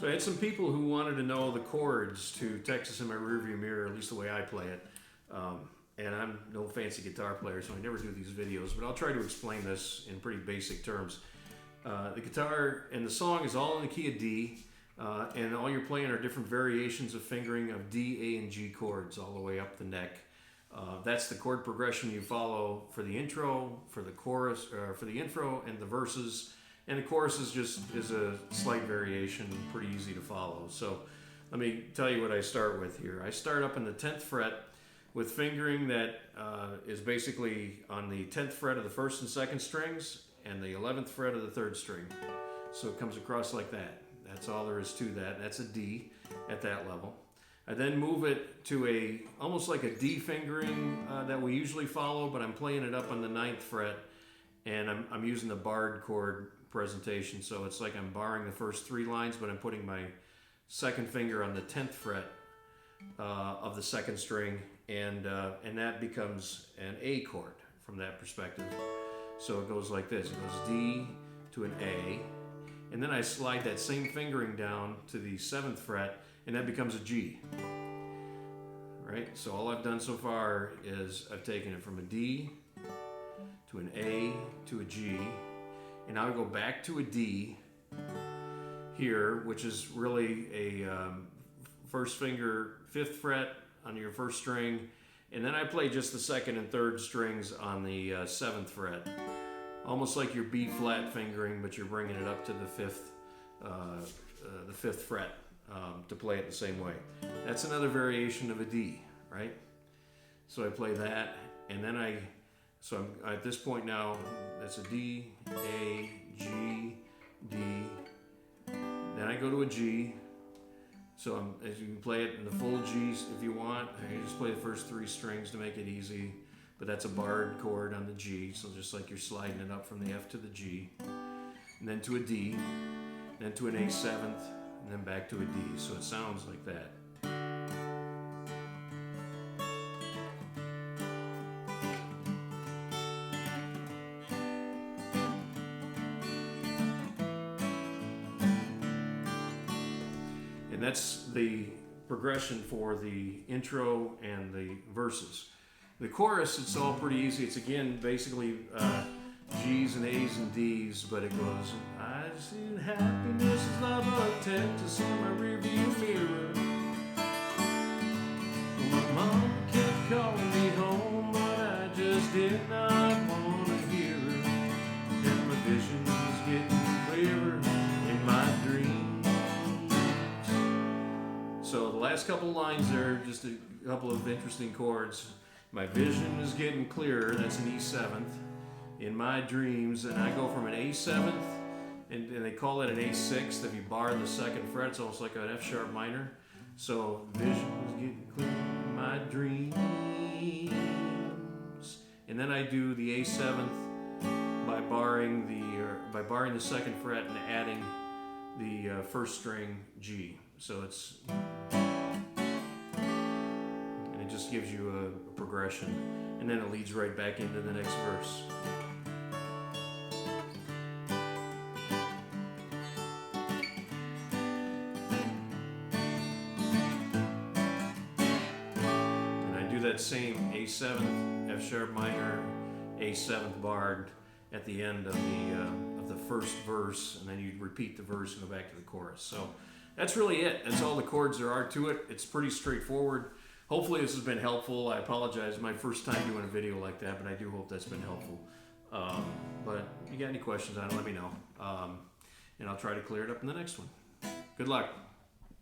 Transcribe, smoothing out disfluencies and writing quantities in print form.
So I had some people who wanted to know the chords to Texas in My Rearview Mirror, at least the way I play it. And I'm no fancy guitar player, so I never do these videos, but I'll try to explain this in pretty basic terms. The guitar and the song is all in the key of D, and all you're playing are different variations of fingering of D, A, and G chords all the way up the neck. That's the chord progression you follow for the intro, for the chorus, for the intro and the verses. And the chorus is a slight variation, pretty easy to follow. So let me tell you what I start with here. I start up in the 10th fret with fingering that is basically on the 10th fret of the 1st and 2nd strings and the 11th fret of the 3rd string. So it comes across like that. That's all there is to that. That's a D at that level. I then move it to almost like a D fingering that we usually follow, but I'm playing it up on the 9th fret, and I'm using the barred chord presentation. So it's like I'm barring the first 3 lines, but I'm putting my 2nd finger on the 10th fret of the 2nd string, and that becomes an A chord from that perspective. So it goes like this. It goes D to an A, and then I slide that same fingering down to the 7th fret, and that becomes a G. Right? So all I've done so far is I've taken it from a D to an A to a G, and now I go back to a D here, which is really a first finger 5th fret on your 1st string, and then I play just the 2nd and 3rd strings on the 7th fret, almost like your B flat fingering, but you're bringing it up to the 5th fret to play it the same way. That's another variation of a D, right? So I play that, and then I'm at this point now, that's a D, A, G, D. Then I go to a G. So as you can play it in the full G's if you want. I just play the first 3 strings to make it easy, but that's a barred chord on the G, so just like you're sliding it up from the F to the G, and then to a D, then to an A7th, and then back to a D. So it sounds like that. And that's the progression for the intro and the verses. The chorus, it's all pretty easy. It's again basically G's and A's and D's, but it goes, I see happiness is love of Texas in my rearview mirror. My mom kept calling me home, but I just did not want to hear her. And my vision was getting clearer in my dreams. So the last couple lines there, just a couple of interesting chords. My vision is getting clearer, that's an E7th. In my dreams, and I go from an A7th, and they call it an A6th. If you bar the 2nd fret, it's almost like an F sharp minor. So vision is getting clear in my dreams. And then I do the A7th by barring the 2nd fret and adding the 1st string G. So it's, and it just gives you a progression, and then it leads right back into the next verse. That same A7th, F sharp minor, A7th barred at the end of the 1st verse, and then you repeat the verse and go back to the chorus. So that's really it. That's all the chords there are to it. It's pretty straightforward. Hopefully this has been helpful. I apologize, my first time doing a video like that, but I do hope that's been helpful. But if you got any questions on it, let me know, and I'll try to clear it up in the next one. Good luck.